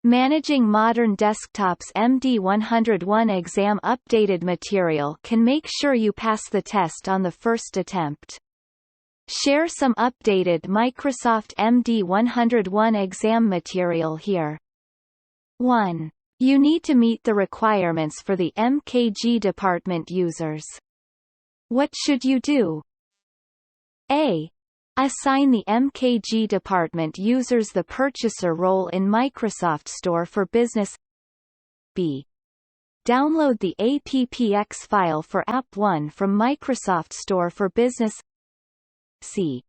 Managing modern desktops. MD-101 exam updated material can make sure you pass the test on the first attempt. Share some updated Microsoft MD-101 exam material here. 1. You need to meet the requirements for the MKG department users. What should you do? A. Assign the MKG department users the purchaser role in Microsoft Store for Business. B. Download the APPX file for App 1 from Microsoft Store for Business. C.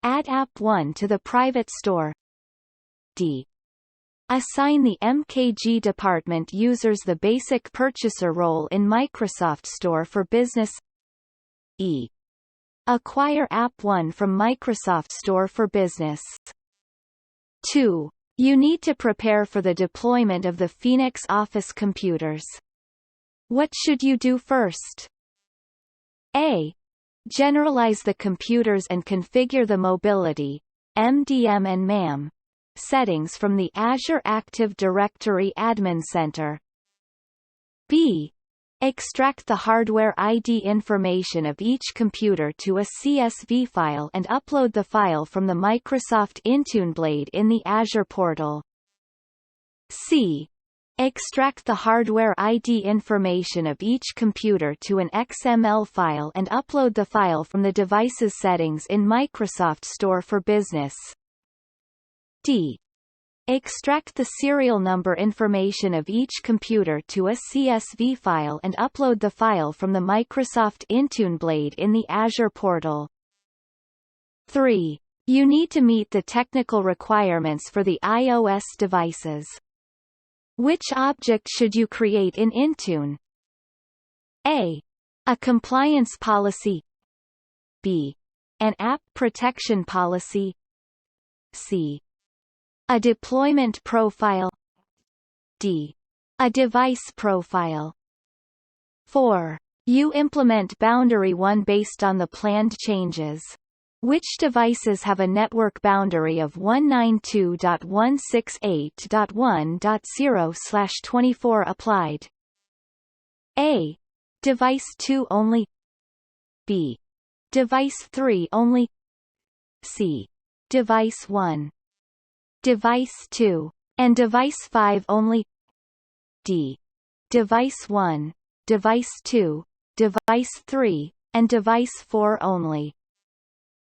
Add App 1 to the private store. D. Assign the MKG department users the basic purchaser role in Microsoft Store for Business. E. Acquire App 1 from Microsoft Store for Business. 2. You need to prepare for the deployment of the Phoenix Office computers. What should you do first? A. Generalize the computers and configure the mobility, MDM and MAM, settings from the Azure Active Directory Admin Center. B. Extract the hardware ID information of each computer to a CSV file and upload the file from the Microsoft Intune blade in the Azure portal. C. Extract the hardware ID information of each computer to an XML file and upload the file from the device's settings in Microsoft Store for Business. D. Extract the serial number information of each computer to a CSV file and upload the file from the Microsoft Intune blade in the Azure portal. 3. You need to meet the technical requirements for the iOS devices. Which object should you create in Intune? A. A compliance policy. B. An app protection policy. C. A deployment profile. D. A device profile. 4. You implement Boundary 1 based on the planned changes. Which devices have a network boundary of 192.168.1.0/24 applied? A. Device 2 only. B. Device 3 only. C. Device 1, Device 2, and Device 5 only. D. Device 1, Device 2, Device 3, and Device 4 only.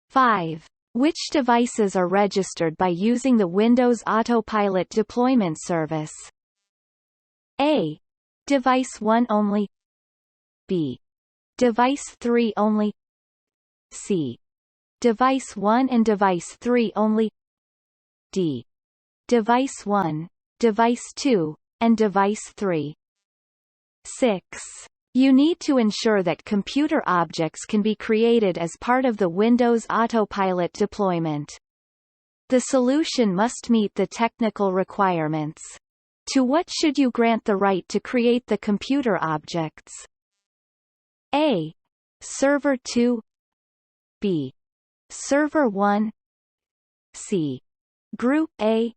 5. Which devices are registered by using the Windows Autopilot deployment service? A. Device 1 only. B. Device 3 only. C. Device 1 and Device 3 only. D. Device 1, Device 2, and Device 3. 6. You need to ensure that computer objects can be created as part of the Windows Autopilot deployment. The solution must meet the technical requirements. To what should you grant the right to create the computer objects? A. Server2. B. Server 1. C. GroupA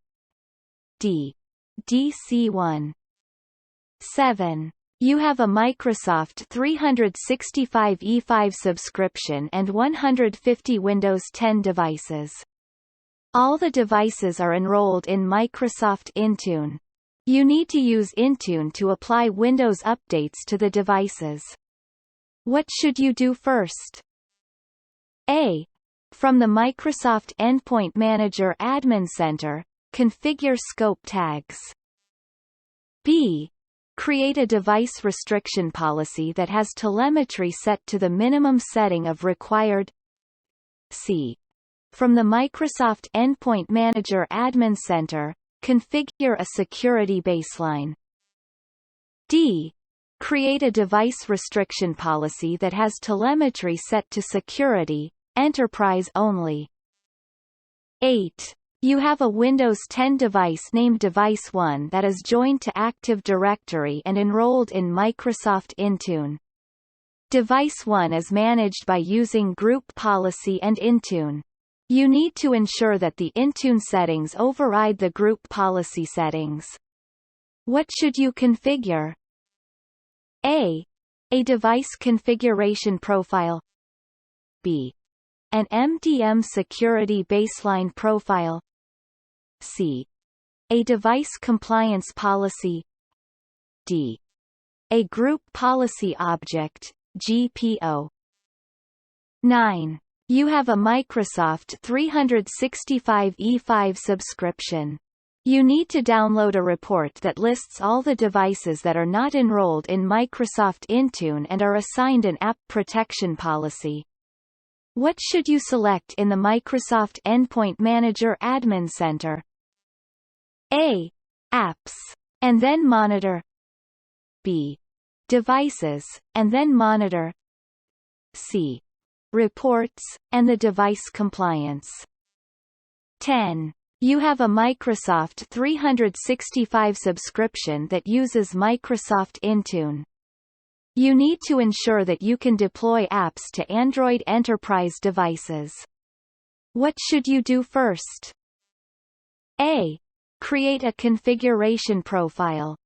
D.DC1. 7. You have a Microsoft 365 E5 subscription and 150 Windows 10 devices. All the devices are enrolled in Microsoft Intune. You need to use Intune to apply Windows updates to the devices. What should you do first? A. From the Microsoft Endpoint Manager Admin Center, configure scope tags. B. Create a device restriction policy that has telemetry set to the minimum setting of required. C. From the Microsoft Endpoint Manager Admin Center, configure a security baseline. D. Create a device restriction policy that has telemetry set to security, enterprise only. 8. You have a Windows 10 device named Device 1 that is joined to Active Directory and enrolled in Microsoft Intune. Device 1 is managed by using Group Policy and Intune. You need to ensure that the Intune settings override the group policy settings. What should you configure? A device configuration profile. B. An MDM Security Baseline profile. C. A device compliance policy. D. A Group Policy Object, GPO. 9. You have a Microsoft 365 E5 subscription. You need to download a report that lists all the devices that are not enrolled in Microsoft Intune and are assigned an app protection policy. What should you select in the Microsoft Endpoint Manager Admin Center? A. Apps, and then Monitor. B. Devices, and then Monitor. C. Reports, and the device compliance. 10. You have a Microsoft 365 subscription that uses Microsoft Intune. You need to ensure that you can deploy apps to Android Enterprise devices. What should you do first? A. Create a configuration profile.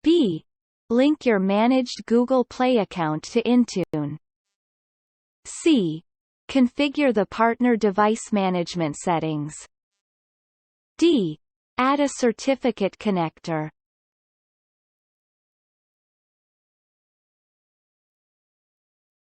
B. Link your managed Google Play account to Intune. C. Configure the partner device management settings. D. Add a certificate connector.